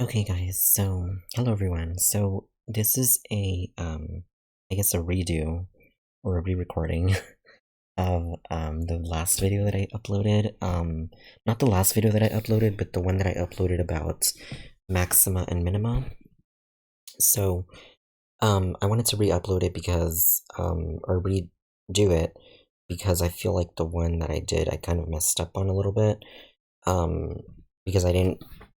Okay guys, so hello everyone. So this is I guess a redo or a re-recording of the last video that I uploaded. Not the last video that I uploaded, but the one that I uploaded about maxima and minima. So I wanted to re-upload it because or redo it because I feel like the one that I did I kind of messed up on a little bit. Because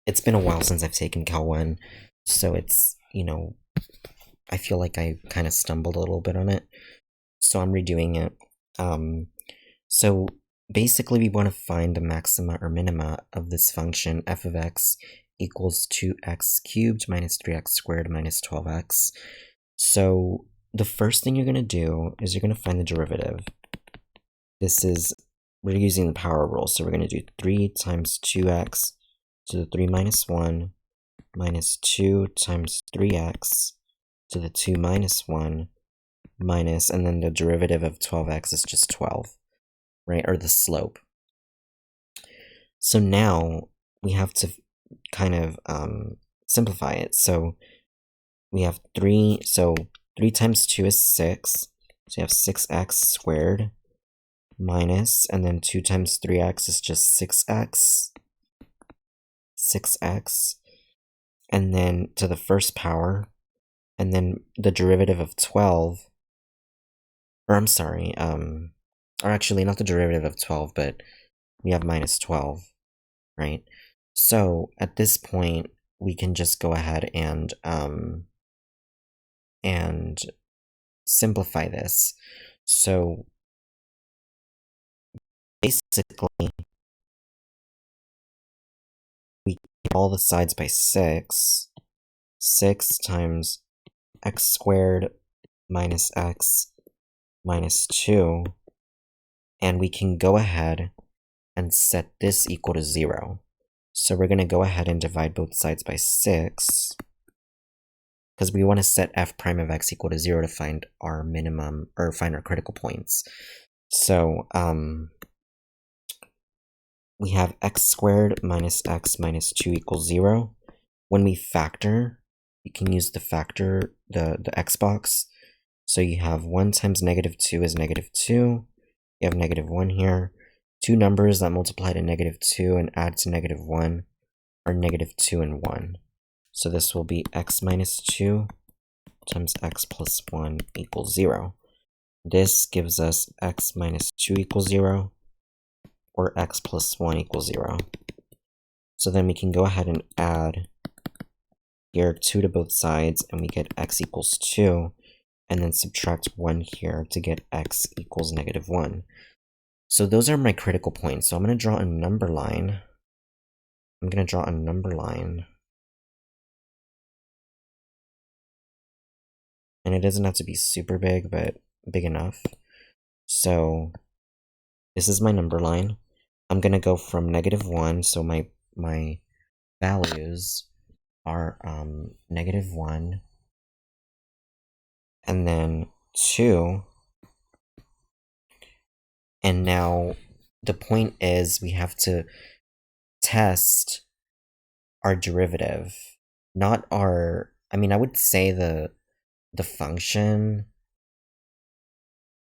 it's been a while since I've taken Cal 1, so it's, I feel like I kind of stumbled a little bit on it, so I'm redoing it. So basically we want to find the maxima or minima of this function f of x equals 2x cubed minus 3x squared minus 12x. So the first thing you're going to do is you're going to find the derivative. We're using the power rule, so we're going to do 3 times 2x to the 3 minus 1 minus 2 times 3x to the 2 minus 1 minus, and then the derivative of 12x is just 12, right? Or the slope. So now we have to kind of simplify it. So we have 3 times 2 is 6, so you have 6x squared minus, and then 2 times 3x is just 6x, and then to the first power, and then the derivative of 12, or I'm sorry, or actually not the derivative of 12, but we have minus 12, right? So at this point, we can just go ahead and simplify this. So basically, we get all the sides by 6. 6 times x squared minus x minus 2. And we can go ahead and set this equal to 0. So we're going to go ahead and divide both sides by 6. Because we want to set f prime of x equal to 0 to find our minimum, or find our critical points. So, we have x squared minus x minus 2 equals 0. When we factor, you can use the factor, the x box. So you have 1 times negative 2 is negative 2. You have negative 1 here. Two numbers that multiply to negative 2 and add to negative 1 are negative 2 and 1. So this will be x minus 2 times x plus 1 equals 0. This gives us x minus 2 equals 0, or x plus 1 equals 0. So then we can go ahead and add here 2 to both sides, and we get x equals 2, and then subtract 1 here to get x equals negative 1. So those are my critical points. So I'm going to draw a number line. And it doesn't have to be super big, but big enough. So this is my number line. I'm going to go from negative 1, so my values are negative 1, and then 2. And now the point is we have to test our derivative, not our, I mean, I would say the function,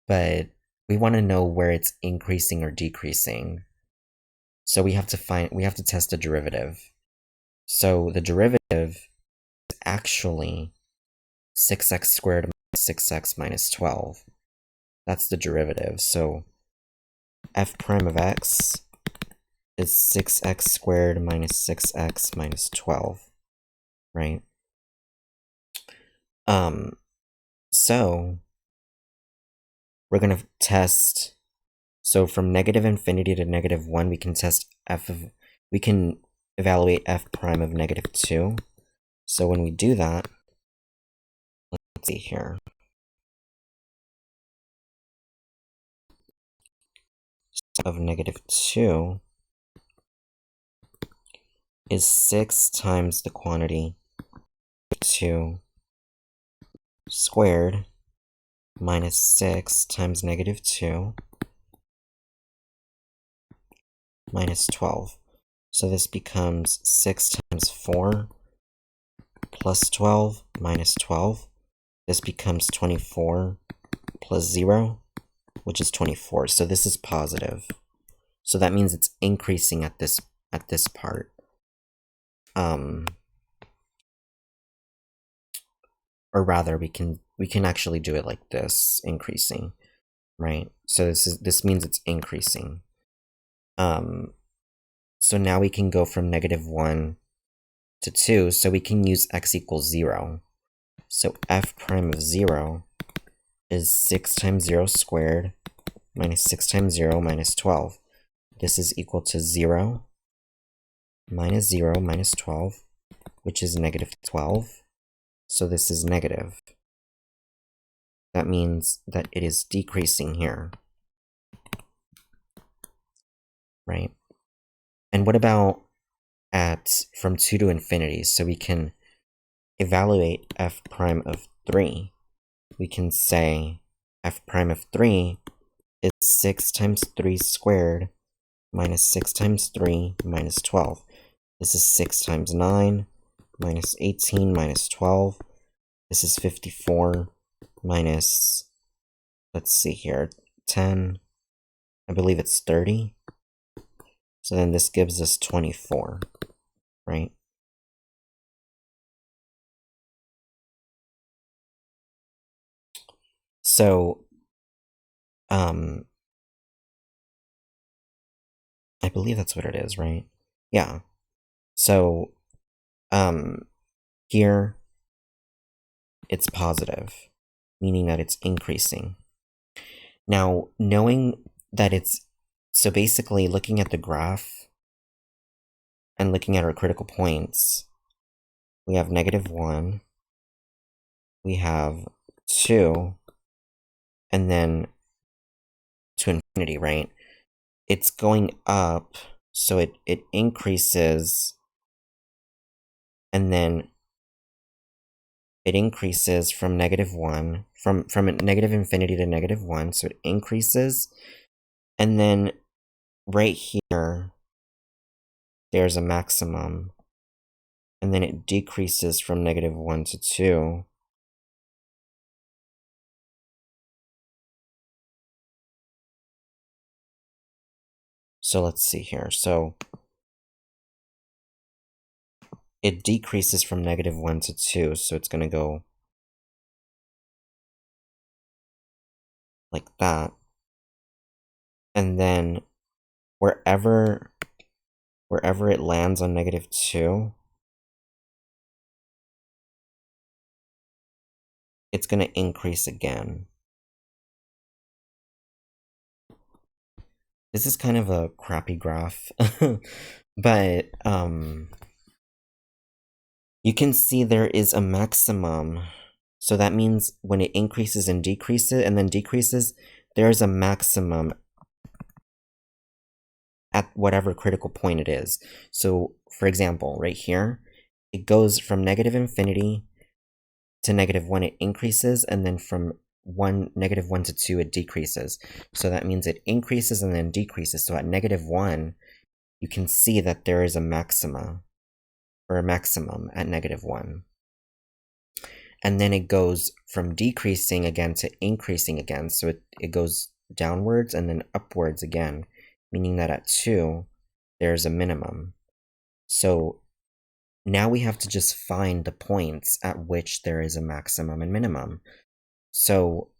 but we want to know where it's increasing or decreasing. So we have to test the derivative. So the derivative is actually 6x squared minus 6x minus 12. That's the derivative. So f prime of x is 6x squared minus 6x minus 12, right? So we're going to test, so from negative infinity to negative 1, we can test we can evaluate f prime of negative 2. So when we do that, let's see here. Of negative 2 is 6 times the quantity 2 squared minus 6 times negative 2 minus 12. So this becomes 6 times 4, plus 12 minus 12. This becomes 24 plus 0, which is 24. So this is positive. So that means it's increasing at this part. Or rather, we can actually do it like this, increasing, right? So this means it's increasing. So now we can go from -1 to 2, so we can use x equals 0. So f prime of 0 is 6 times 0 squared minus 6 times 0 minus 12. This is equal to 0 minus 0 minus 12, which is -12. So this is negative. That means that it is decreasing here, right? And what about at from 2 to infinity? So we can evaluate f prime of 3. We can say f prime of 3 is 6 times 3 squared minus 6 times 3 minus 12. This is 6 times 9 minus 18 minus 12. This is 54 minus, let's see here, 10. I believe it's 30. So then this gives us 24, right? So, I believe that's what it is, right? Yeah. So, here, it's positive, meaning that it's increasing. Now, knowing that it's, so basically looking at the graph and looking at our critical points, we have -1, we have 2, and then to infinity, right? It's going up, so it increases, and then it increases from -1, from negative infinity to -1, so it increases, and then right here, there's a maximum, and then it decreases from -1 to 2. So let's see here. So it decreases from -1 to 2, so it's going to go like that. And then wherever it lands on -2, it's going to increase again. This is kind of a crappy graph, but you can see there is a maximum. So that means when it increases and decreases, and then decreases, there is a maximum at whatever critical point it is. So, for example, right here, it goes from -infinity to -1, it increases, and then from -1 to 2, it decreases. So that means it increases and then decreases. So at -1, you can see that there is a maxima, or a maximum at -1. And then it goes from decreasing again to increasing again. So it goes downwards and then upwards again, meaning that at 2, there's a minimum. So now we have to just find the points at which there is a maximum and minimum. So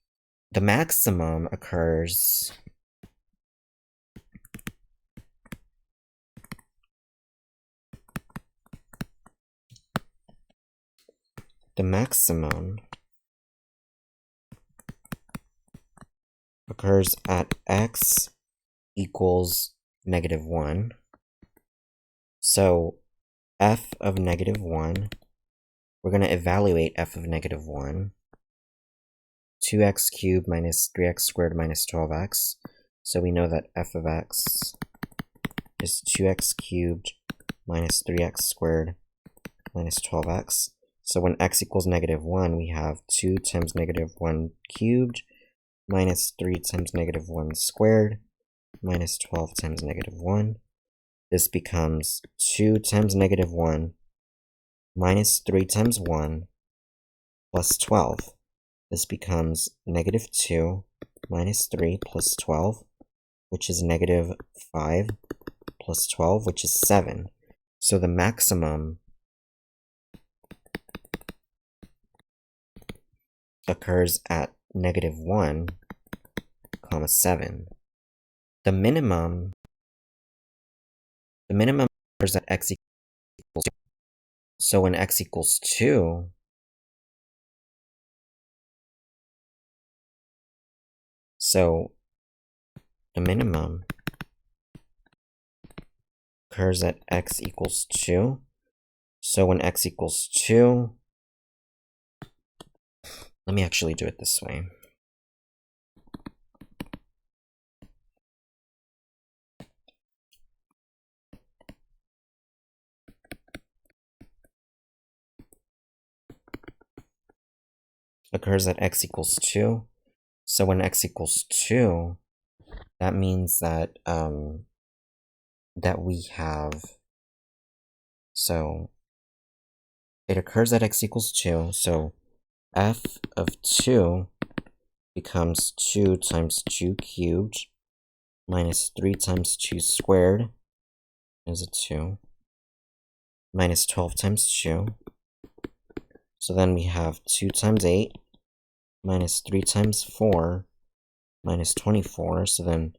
the maximum occurs at x equals -1. So f of -1, we're going to evaluate f of -1. 2x cubed minus 3x squared minus 12x. So we know that f of x is 2x cubed minus 3x squared minus 12x. So when x equals -1, we have 2 times -1 cubed minus 3 times -1 squared minus 12 times -1. This becomes 2 times -1 minus 3 times 1 plus 12. This becomes negative 2 minus 3 plus 12, which is negative 5 plus 12, which is 7. So the maximum occurs at negative 1, comma 7. The minimum occurs at x equals 2. So when x equals 2, so the minimum occurs at x equals 2. So when x equals 2, let me actually do it this way. Occurs at x equals 2. So when x equals 2, that means that that we have, so it occurs at x equals 2, so f of 2 becomes 2 times 2 cubed minus 3 times 2 squared is a 2 minus 12 times 2. So then we have 2 times 8 minus 3 times 4 minus 24. So then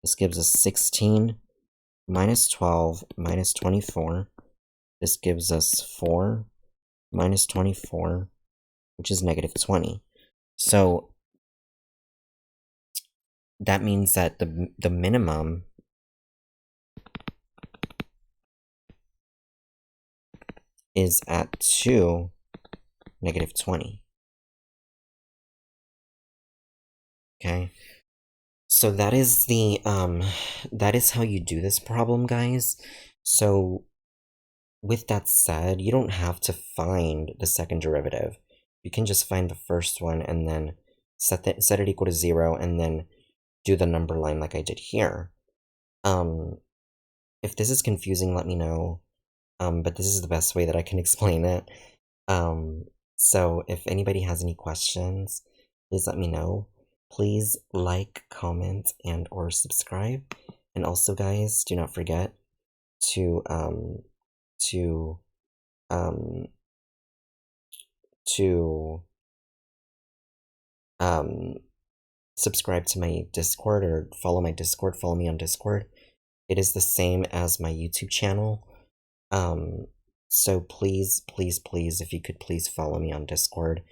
this gives us 16 minus 12 minus 24. This gives us 4 minus 24, which is negative 20. So that means that the minimum is at 2, negative 20. Okay, so that is the that is how you do this problem, guys. So with that said, you don't have to find the second derivative. You can just find the first one and then set it equal to 0 and then do the number line like I did here. If this is confusing, let me know. But this is the best way that I can explain it. So if anybody has any questions, please let me know. Please like, comment, and or subscribe. And also, guys, do not forget to subscribe to my Discord or follow my Discord. Follow me on Discord. It is the same as my YouTube channel. So please, if you could please follow me on Discord,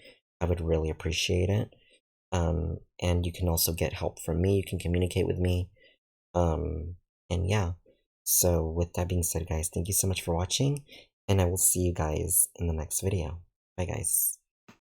I would really appreciate it. And you can also get help from me. You can communicate with me. And yeah. So with that being said, guys, thank you so much for watching, and I will see you guys in the next video. Bye, guys.